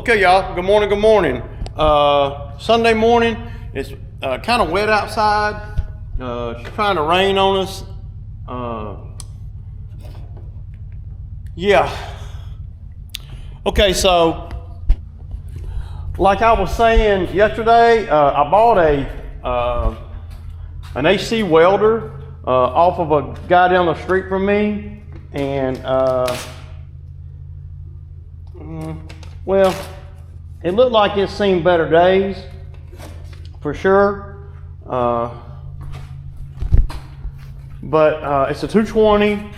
Okay, y'all, good morning, good morning. Sunday morning, it's kind of wet outside. It's trying to rain on us. Yeah. Okay, so like I was saying yesterday, I bought an AC welder off of a guy down the street from me, and well, it looked like it's seen better days, for sure. But it's a 220.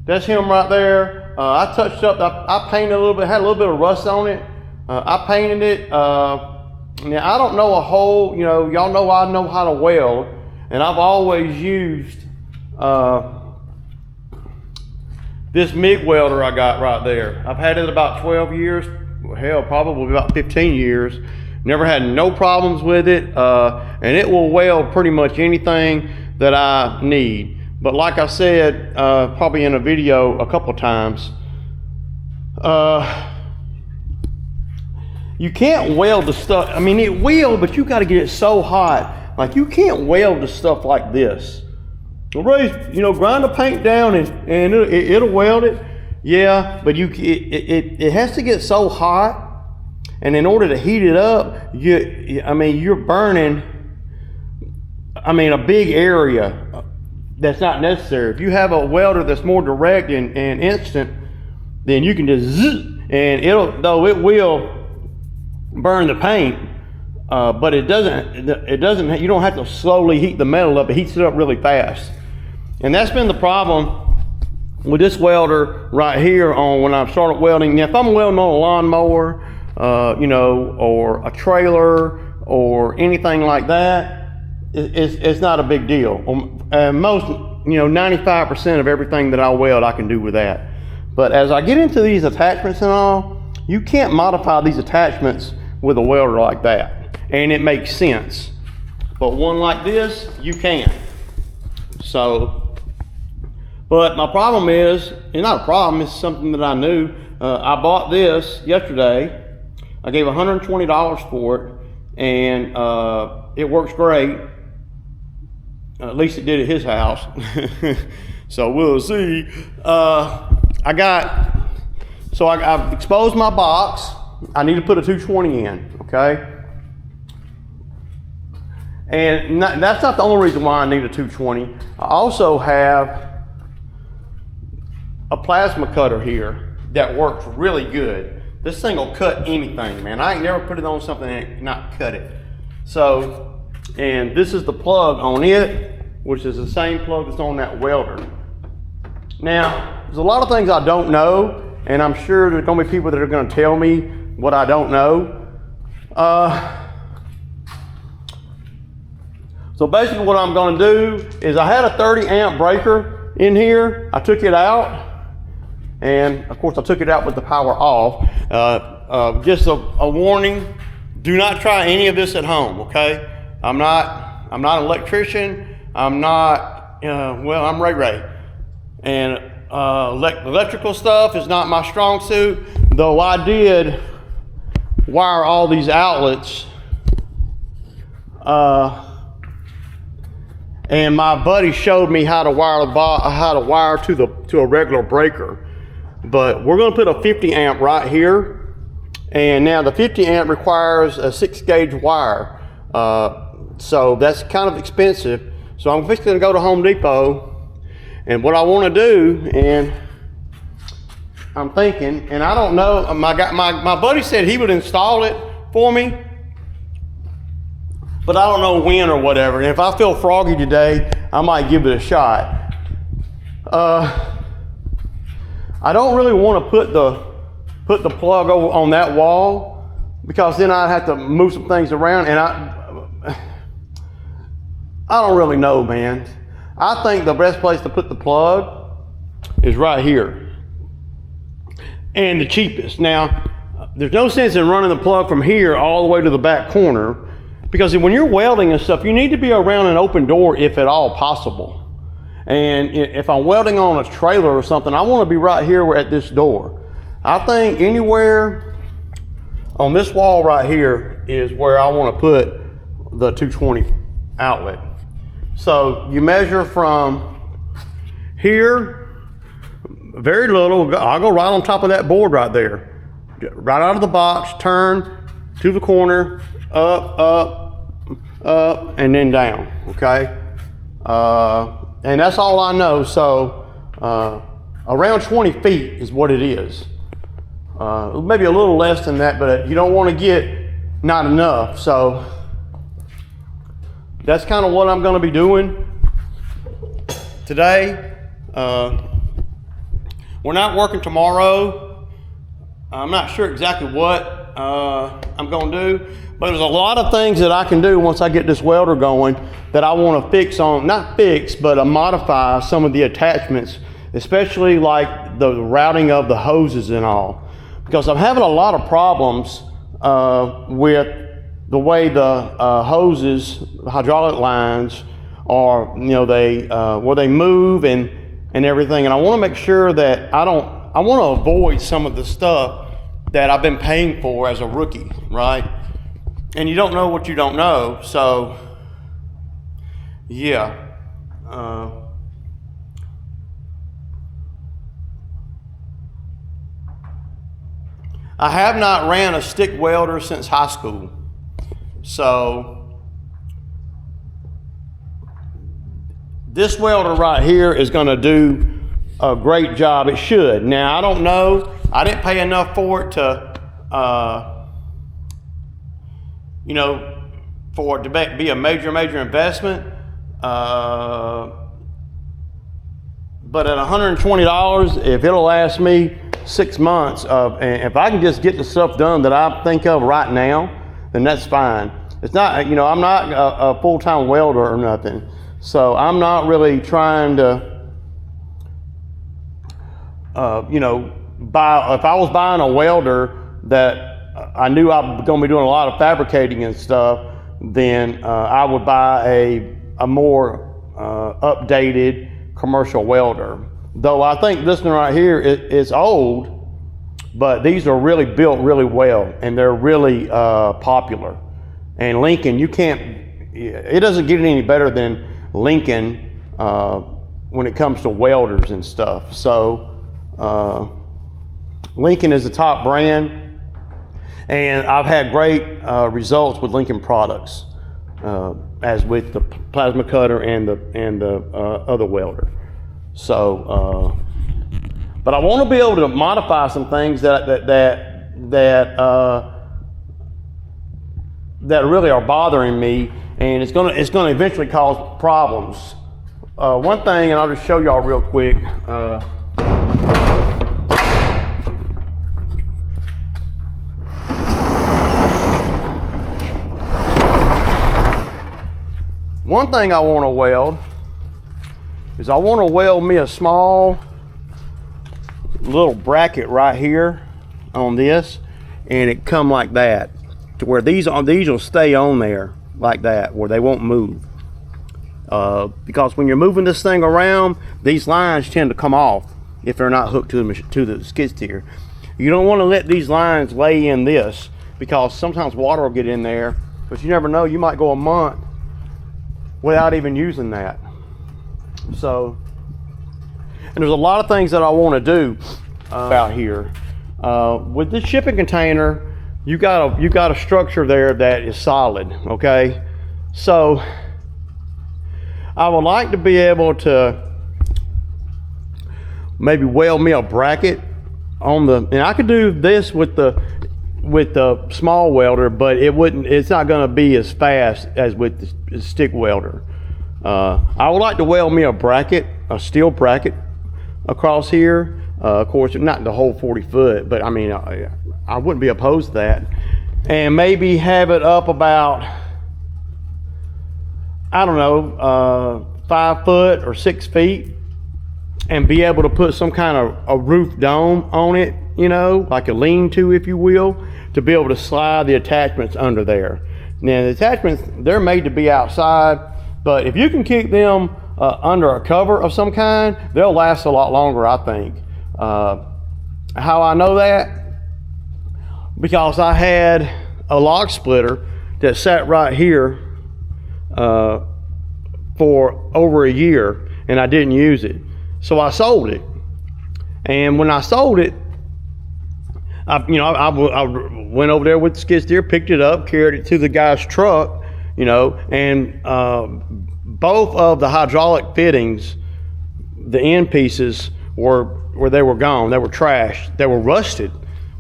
That's him right there. I touched up, I painted a little bit, had a little bit of rust on it. I painted it. Now, I don't know a whole, y'all know I know how to weld, and I've always used this MIG welder I got right there. I've had it about 12 years, hell, probably about 15 years. Never had no problems with it, and it will weld pretty much anything that I need. But like I said, probably in a video a couple times, you can't weld the stuff. I mean, it will, but you got to get it so hot. Like, you can't weld the stuff like this. Grind the paint down and it'll weld it. Yeah, but it has to get so hot, and in order to heat it up, you're burning, a big area that's not necessary. If you have a welder that's more direct and instant, then you can just zzz, and it will burn the paint, but it doesn't. You don't have to slowly heat the metal up. It heats it up really fast. And that's been the problem with this welder right here on when I've started welding. Now, if I'm welding on a lawnmower, or a trailer or anything like that, it's not a big deal. Most, 95% of everything that I weld, I can do with that. But as I get into these attachments and all, you can't modify these attachments with a welder like that. And it makes sense. But one like this, you can. So, but my problem is, it's not a problem, it's something that I knew. I bought this yesterday. I gave $120 for it, and it works great. At least it did at his house. So we'll see. I've exposed my box. I need to put a 220 in, okay? And that's not the only reason why I need a 220. I also have a plasma cutter here that works really good. This thing will cut anything, man. I ain't never put it on something and not cut it. So, and this is the plug on it, which is the same plug that's on that welder. Now, there's a lot of things I don't know, and I'm sure there's gonna be people that are gonna tell me what I don't know. So basically what I'm gonna do is, I had a 30 amp breaker in here. I took it out, and of course I took it out with the power off. Just a warning, do not try any of this at home, okay? I'm not an electrician. I'm not, I'm Ray. And electrical stuff is not my strong suit, though I did wire all these outlets. And my buddy showed me how to wire to a regular breaker. But we're going to put a 50 amp right here, and now the 50 amp requires a 6-gauge wire, so that's kind of expensive. So I'm fixing to go to Home Depot, and what I want to do, and I'm thinking, and I don't know, my buddy said he would install it for me, but I don't know when or whatever. And if I feel froggy today, I might give it a shot. I don't really want to put the plug over on that wall, because then I'd have to move some things around, and I don't really know, man. I think the best place to put the plug is right here, and the cheapest. Now, there's no sense in running the plug from here all the way to the back corner, because when you're welding and stuff, you need to be around an open door if at all possible. And if I'm welding on a trailer or something, I want to be right here at this door. I think anywhere on this wall right here is where I want to put the 220 outlet. So you measure from here, very little, I'll go right on top of that board right there. Right out of the box, turn to the corner, up, and then down, okay? And that's all I know, so around 20 feet is what it is. Maybe a little less than that, but you don't want to get not enough, so that's kind of what I'm going to be doing today. We're not working tomorrow. I'm not sure exactly what I'm going to do, but there's a lot of things that I can do once I get this welder going that I want to fix on, not fix, but modify some of the attachments, especially like the routing of the hoses and all, because I'm having a lot of problems with the way the hoses, hydraulic lines are, you know, where they move and everything. And I want to make sure that I want to avoid some of the stuff that I've been paying for as a rookie, right? And you don't know what you don't know. So, yeah. I have not ran a stick welder since high school. So this welder right here is going to do a great job. It should. Now, I don't know. I didn't pay enough for it to, you know, for it to be a major investment. But at $120, if it'll last me 6 months, and if I can just get the stuff done that I think of right now, then that's fine. It's not, you know, I'm not a full-time welder or nothing. So I'm not really trying to, you know, buy, if I was buying a welder that I knew I was going to be doing a lot of fabricating and stuff, then I would buy a more updated commercial welder. Though I think this one right here is old, but these are really built really well, and they're really popular. And Lincoln, it doesn't get any better than Lincoln when it comes to welders and stuff. So Lincoln is the top brand, and I've had great results with Lincoln products, as with the plasma cutter and the other welder. So, but I want to be able to modify some things that really are bothering me, and it's gonna eventually cause problems. One thing, and I'll just show y'all real quick. One thing I want to weld is I want to weld me a small little bracket right here on this, and it come like that, to where these will stay on there like that, where they won't move. Because when you're moving this thing around, these lines tend to come off if they're not hooked to the skid steer. You don't want to let these lines lay in this, because sometimes water will get in there, but you never know, you might go a month without even using that. So, and there's a lot of things that I want to do out here. With this shipping container, you got a structure there that is solid, okay? So I would like to be able to maybe weld me a bracket on the, and I could do this with the small welder, but it's not going to be as fast as with the stick welder. I would like to weld me a bracket, a steel bracket across here. Of course, not the whole 40 foot, but I mean, I wouldn't be opposed to that. And maybe have it up about, I don't know, 5 foot or 6 feet, and be able to put some kind of a roof dome on it, you know, like a lean-to, if you will, to be able to slide the attachments under there. Now, the attachments, they're made to be outside, but if you can keep them under a cover of some kind, they'll last a lot longer, I think. How I know that? because I had a log splitter that sat right here for over a year, and I didn't use it. So I sold it. And when I sold it, I went over there with the skid steer, picked it up, carried it to the guy's truck, and both of the hydraulic fittings, the end pieces they were gone. They were trashed. They were rusted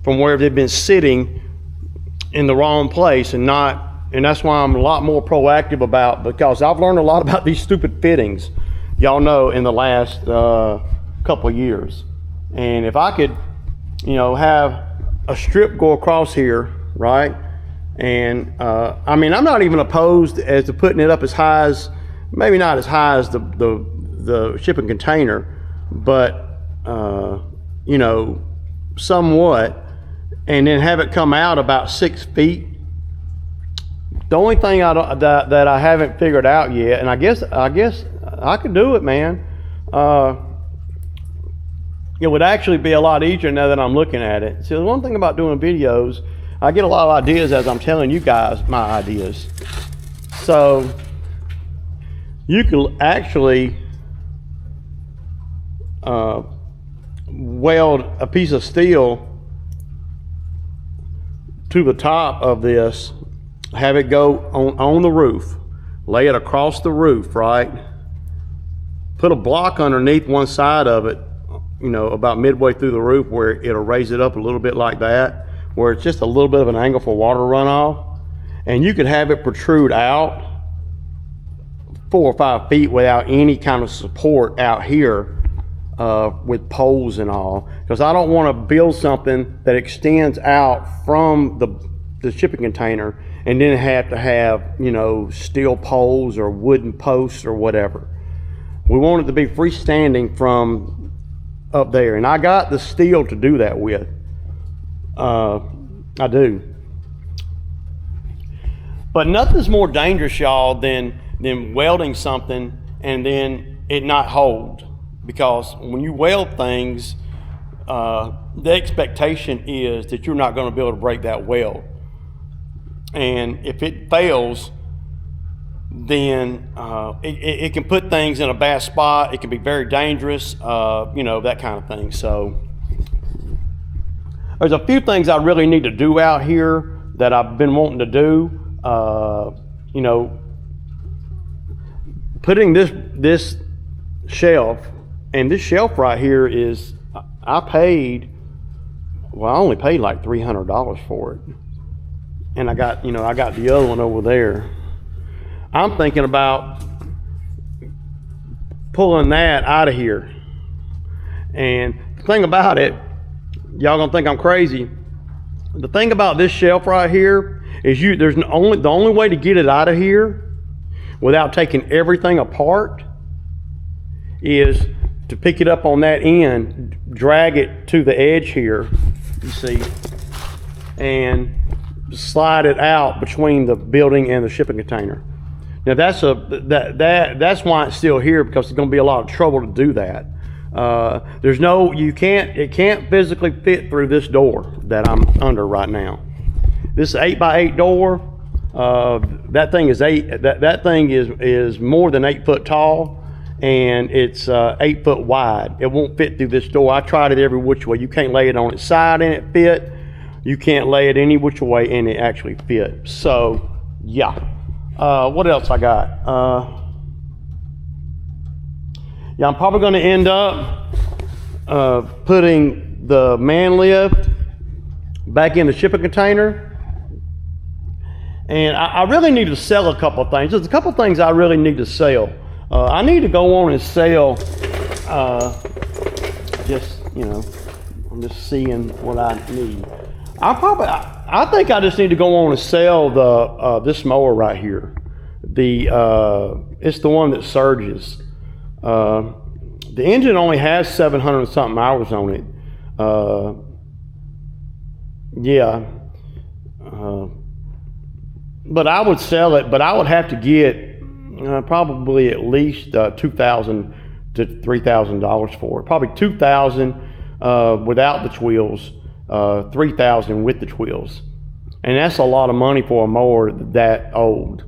from where they've been sitting in the wrong place, and that's why I'm a lot more proactive because I've learned a lot about these stupid fittings, y'all know, in the last couple of years. And if I could, have a strip go across here, right? And I'm not even opposed as to putting it up as high as, maybe not as high as the shipping container, but somewhat, and then have it come out about 6 feet. The only thing that I haven't figured out yet, and I guess I could do it, man. It would actually be a lot easier now that I'm looking at it. See, the one thing about doing videos, I get a lot of ideas as I'm telling you guys my ideas. So you can actually weld a piece of steel to the top of this, have it go on the roof, lay it across the roof, right? Put a block underneath one side of it, about midway through the roof, where it'll raise it up a little bit like that, where it's just a little bit of an angle for water runoff. And you could have it protrude out 4 or 5 feet without any kind of support out here with poles and all, because I don't want to build something that extends out from the shipping container and then have to have, steel poles or wooden posts or whatever. We want it to be freestanding from up there, and I got the steel to do that with. I do. But nothing's more dangerous, y'all, than welding something and then it not hold. Because when you weld things, the expectation is that you're not going to be able to break that weld. And if it fails, then it can put things in a bad spot. It can be very dangerous, that kind of thing. So there's a few things I really need to do out here that I've been wanting to do. Putting this shelf, and this shelf right here is, I only paid like $300 for it. And I got the other one over there. I'm thinking about pulling that out of here. And the thing about it, y'all gonna think I'm crazy. The thing about this shelf right here is the only way to get it out of here without taking everything apart is to pick it up on that end, drag it to the edge here, you see, and slide it out between the building and the shipping container. Now that's why it's still here, because it's going to be a lot of trouble to do that. It can't physically fit through this door that I'm under right now. This 8x8 door, that thing is more than 8 foot tall, and it's 8 foot wide. It won't fit through this door. I tried it every which way. You can't lay it on its side and it fit. You can't lay it any which way and it actually fit. So yeah. What else I got? I'm probably going to end up putting the man lift back in the shipping container. And I really need to sell a couple of things. There's a couple of things I really need to sell. I need to go on and sell, I'm just seeing what I need. I think I just need to go on and sell this mower right here. It's the one that surges. The engine only has 700 and something hours on it. But I would sell it, but I would have to get probably at least $2,000 to $3,000 for it. Probably $2,000 without the wheels. $3,000 with the twills, and that's a lot of money for a mower that old.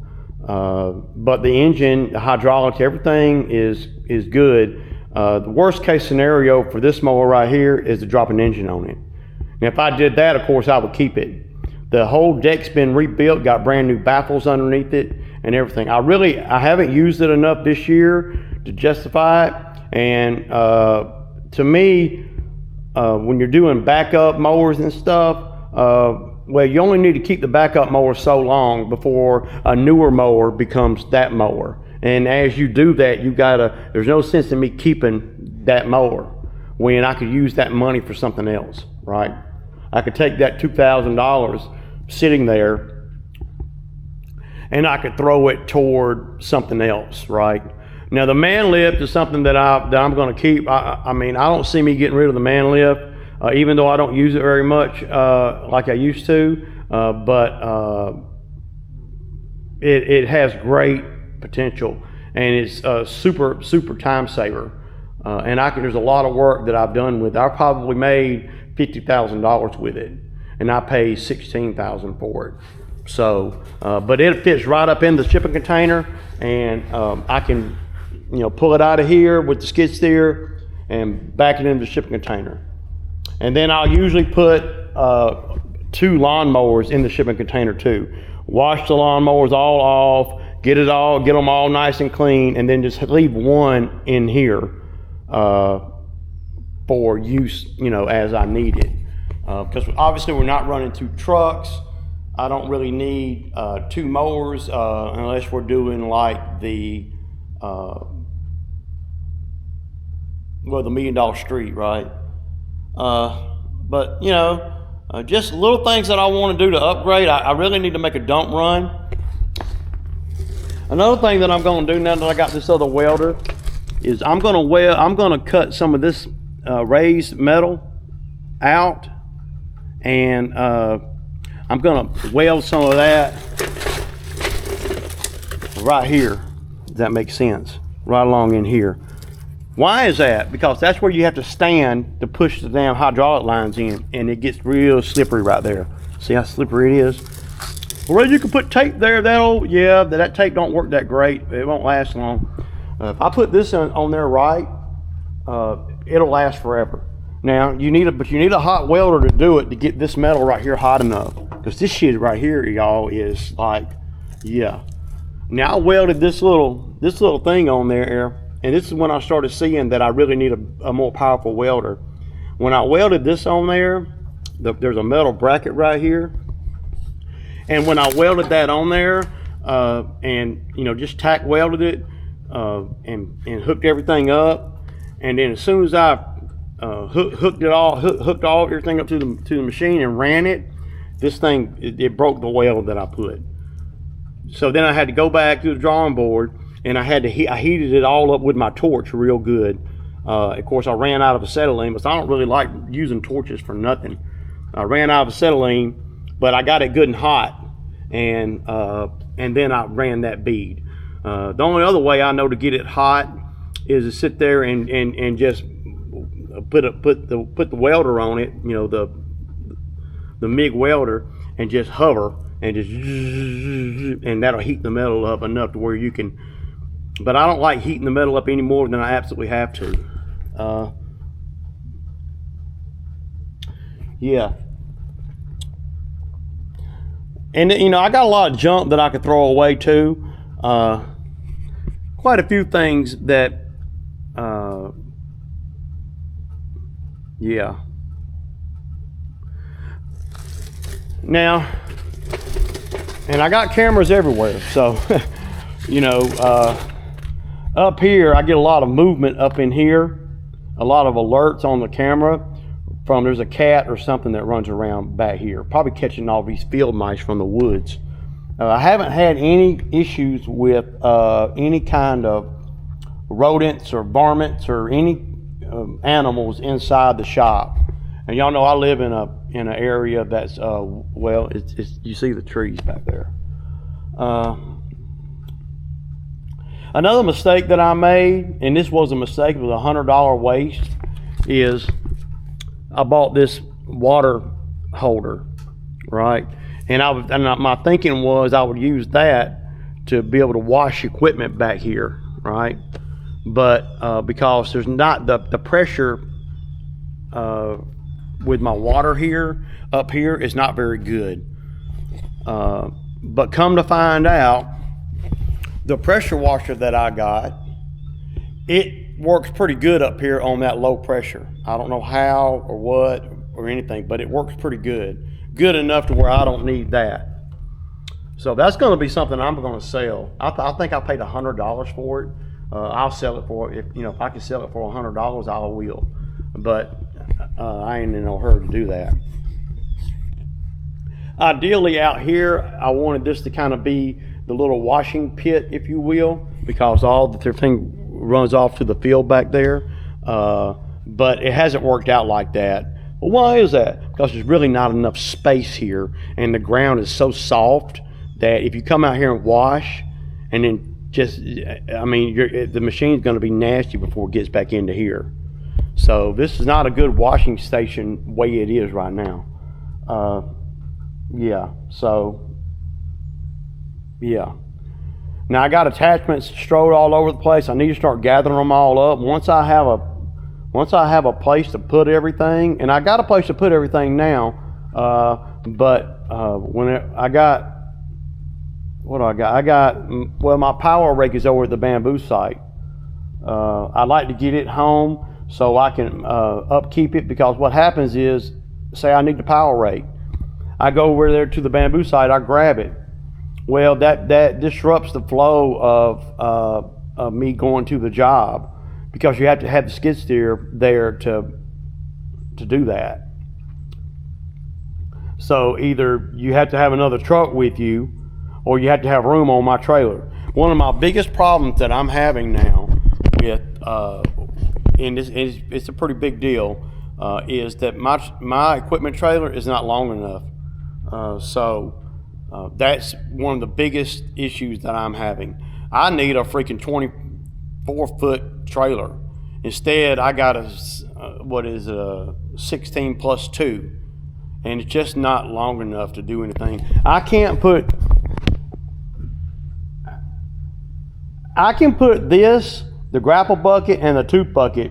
But the engine, the hydraulics, everything is good. The worst case scenario for this mower right here is to drop an engine on it. And if I did that, of course, I would keep it. The whole deck's been rebuilt, got brand new baffles underneath it and everything. I haven't used it enough this year to justify it. And to me, when you're doing backup mowers and stuff, well, you only need to keep the backup mower so long before a newer mower becomes that mower. And as you do that, there's no sense in me keeping that mower when I could use that money for something else, right? I could take that $2,000 sitting there and I could throw it toward something else, right? Now the man lift is something that I'm going to keep. I mean, I don't see me getting rid of the man lift, even though I don't use it very much like I used to. But it has great potential, and it's a super time saver. And there's a lot of work that I've done with it. I probably made $50,000 with it, and I paid $16,000 for it. So, but it fits right up in the shipping container, and I can, pull it out of here with the skid steer and back it into the shipping container. And then I'll usually put 2 lawnmowers in the shipping container too. Wash the lawnmowers all off, get them all nice and clean, and then just leave one in here for use, as I need it. Because obviously we're not running 2 trucks. I don't really need 2 mowers unless we're doing like the $1 million street, right? But just little things that I want to do to upgrade. I really need to make a dump run. Another thing that I'm going to do now that I got this other welder is I'm going to cut some of this raised metal out, and I'm going to weld some of that right here. Does that make sense? Right along in here. Why is that? Because that's where you have to stand to push the damn hydraulic lines in, and it gets real slippery right there. See how slippery it is? Well, you can put tape there. That tape don't work that great. It won't last long. If I put this on there right, it'll last forever. Now you need a hot welder to do it, to get this metal right here hot enough. Because this shit right here, y'all, is like, yeah. Now I welded this little thing on there, and this is when I started seeing that I really need a more powerful welder. When I welded this on there, there's a metal bracket right here, and when I welded that on there, and just tack welded it, and hooked everything up, and then as soon as I hooked everything up to the machine and ran it, this thing it broke the weld that I put. So then I had to go back to the drawing board, and I heated it all up with my torch real good. Of course, I ran out of acetylene, but I don't really like using torches for nothing. I ran out of acetylene, but I got it good and hot, and then I ran that bead. The only other way I know to get it hot is to sit there and just put the welder on it, the MIG welder, and just hover and that'll heat the metal up enough to where you can. But I don't like heating the metal up any more than I absolutely have to. Yeah. And I got a lot of junk that I could throw away too. Quite a few things that, yeah. Now, and I got cameras everywhere, so, up here I get a lot of movement up in here, a lot of alerts on the camera from there's a cat or something that runs around back here, probably catching all these field mice from the woods. I haven't had any issues with any kind of rodents or varmints or any animals inside the shop. And y'all know I live in an area that's well, it's you see the trees back there. Another mistake that I made, and this was a mistake, it was $100 waste, is I bought this water holder, right? And my thinking was I would use that to be able to wash equipment back here, right? But because there's not the pressure with my water here up here is not very good. But come to find out, the pressure washer that I got, it works pretty good up here on that low pressure. I don't know how or what or anything, but it works pretty good. Good enough to where I don't need that. So that's going to be something I'm going to sell. I think I paid $100 for it. I'll sell it for, if I can sell it for $100, I will. But I ain't in no hurry to do that. Ideally out here, I wanted this to kind of be the little washing pit, if you will, because all the thing runs off to the field back there. But it hasn't worked out like that. Well, why is that? Because there's really not enough space here, and the ground is so soft that if you come out here and wash, and then the machine's going to be nasty before it gets back into here. So this is not a good washing station way it is right now. Yeah. Now I got attachments strode all over the place. I need to start gathering them all up. Once I have a place to put everything, and I got a place to put everything now, my power rake is over at the bamboo site. I'd like to get it home so I can upkeep it, because what happens is, say I need the power rake, I go over there to the bamboo site, I grab it. Well, that disrupts the flow of me going to the job, because you have to have the skid steer there to do that. So either you have to have another truck with you, or you have to have room on my trailer. One of my biggest problems that I'm having now with, and it's a pretty big deal, is that my equipment trailer is not long enough. So that's one of the biggest issues that I'm having. I need a freaking 24-foot trailer. Instead, I got a 16 plus 2, and it's just not long enough to do anything. I can put this, the grapple bucket, and the tooth bucket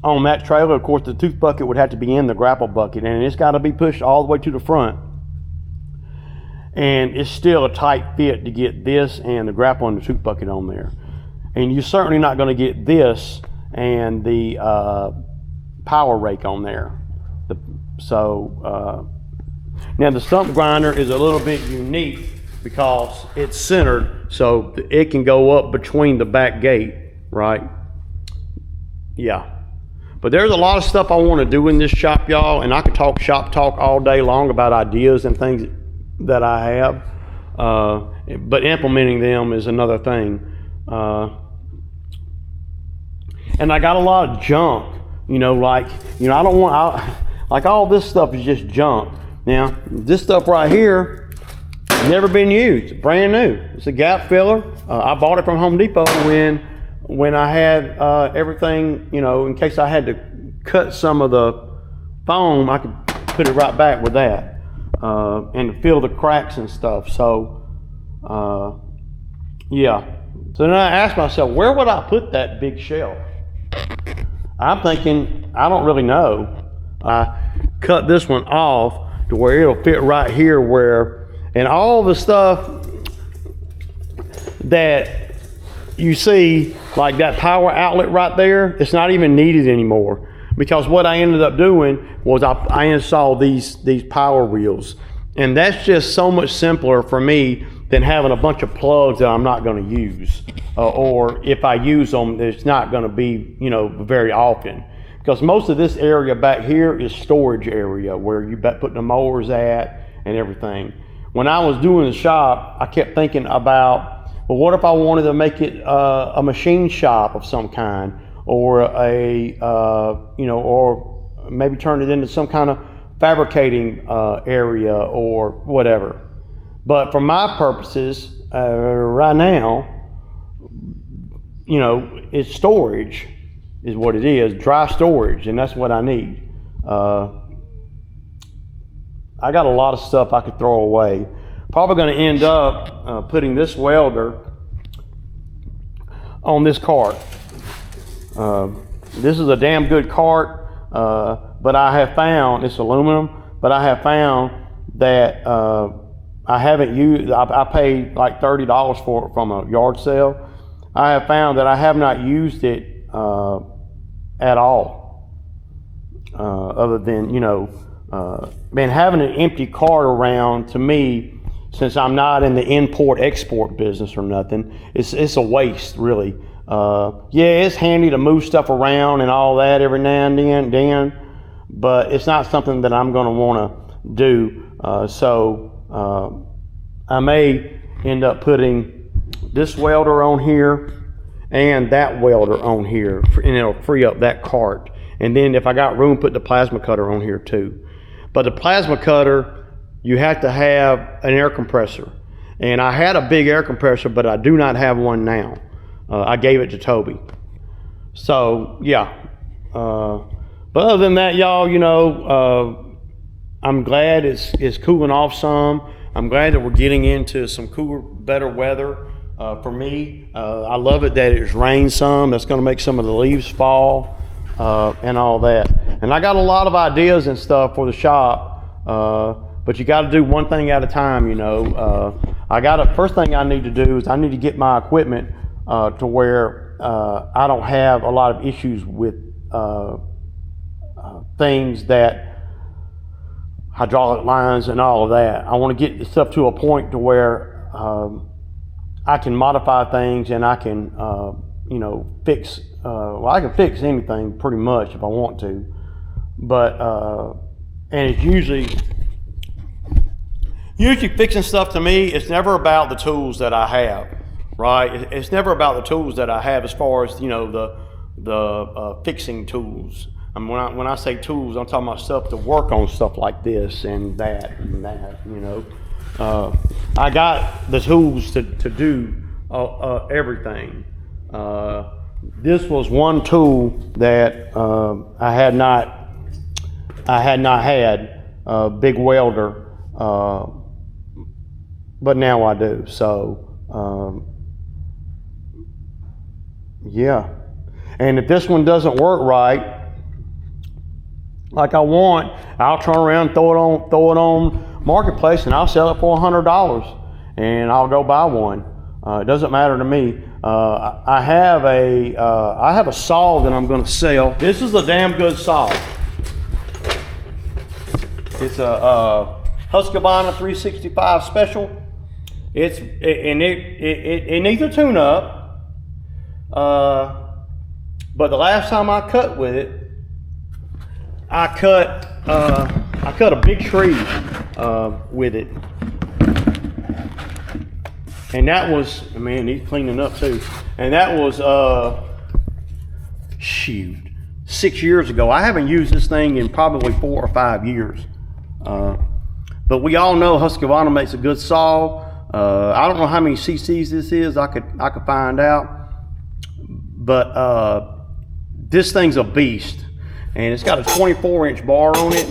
on that trailer. Of course, the tooth bucket would have to be in the grapple bucket, and it's got to be pushed all the way to the front. And it's still a tight fit to get this and the grapple and the tooth bucket on there. And you're certainly not going to get this and the power rake on there. Now the stump grinder is a little bit unique because it's centered, so it can go up between the back gate, right? Yeah. But there's a lot of stuff I want to do in this shop, y'all, and I could talk shop talk all day long about ideas and things that I have, but implementing them is another thing. And I got a lot of junk, I don't want, like all this stuff is just junk. Now, this stuff right here, never been used, brand new. It's a gap filler. I bought it from Home Depot when I had everything, in case I had to cut some of the foam, I could put it right back with that. And fill the cracks and stuff. So, yeah. So then I asked myself, where would I put that big shelf? I'm thinking, I don't really know. I cut this one off to where it'll fit right here and all the stuff that you see, like that power outlet right there, it's not even needed anymore. Because what I ended up doing was I installed these power wheels, and that's just so much simpler for me than having a bunch of plugs that I'm not going to use, or if I use them, it's not going to be very often. Because most of this area back here is storage area where you put the mowers at and everything. When I was doing the shop, I kept thinking about, well, what if I wanted to make it a machine shop of some kind? Or or maybe turn it into some kind of fabricating area or whatever. But for my purposes, right now, it's storage is what it is, dry storage, and that's what I need. I got a lot of stuff I could throw away. Probably going to end up putting this welder on this cart. This is a damn good cart, but I have found, it's aluminum, but I have found that I haven't used, I paid like $30 for it from a yard sale. I have found that I have not used it at all, other than, you know, man, having an empty cart around, to me, since I'm not in the import-export business or nothing, it's a waste, really. Yeah, it's handy to move stuff around and all that every now and then, but it's not something that I'm going to want to do. So I may end up putting this welder on here and that welder on here, and it'll free up that cart. And then if I got room, put the plasma cutter on here too. But the plasma cutter, you have to have an air compressor. And I had a big air compressor, but I do not have one now. I gave it to Toby. So yeah. But other than that, y'all, you know, I'm glad it's cooling off some. I'm glad that we're getting into some cooler, better weather for me. I love it that it's rained some. That's going to make some of the leaves fall and all that. And I got a lot of ideas and stuff for the shop, but you got to do one thing at a time, you know. First thing I need to do is I need to get my equipment to where I don't have a lot of issues with things that hydraulic lines and all of that. I want to get the stuff to a point to where I can modify things and I can, you know, fix. Well, I can fix anything pretty much if I want to, but and it's usually fixing stuff to me. It's never about the tools that I have, right? It's never about the tools that I have as far as, you know, the fixing tools. I mean, when I say tools, I'm talking about stuff to work on stuff like this and that, you know. I got the tools to do everything. This was one tool that I had not had, a big welder, but now I do. So yeah. And if this one doesn't work right, like I want, I'll turn around, throw it on Marketplace, and I'll sell it for $100, and I'll go buy one. It doesn't matter to me. I have a saw that I'm going to sell. This is a damn good saw. It's a Husqvarna 365 Special. It needs a tune-up. But the last time I cut with it, I cut a big tree with it, and that was, man, he's cleaning up too. And that was 6 years ago. I haven't used this thing in probably 4 or 5 years. But we all know Husqvarna makes a good saw. I don't know how many cc's this is. I could find out. But this thing's a beast. And it's got a 24-inch bar on it.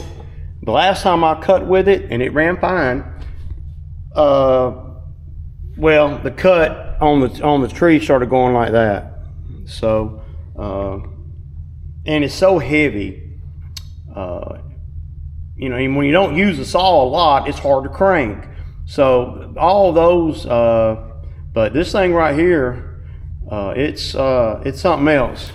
The last time I cut with it, and it ran fine, well, the cut on the tree started going like that. So, and it's so heavy. You know, when you don't use the saw a lot, it's hard to crank. So all those, but this thing right here, it's something else.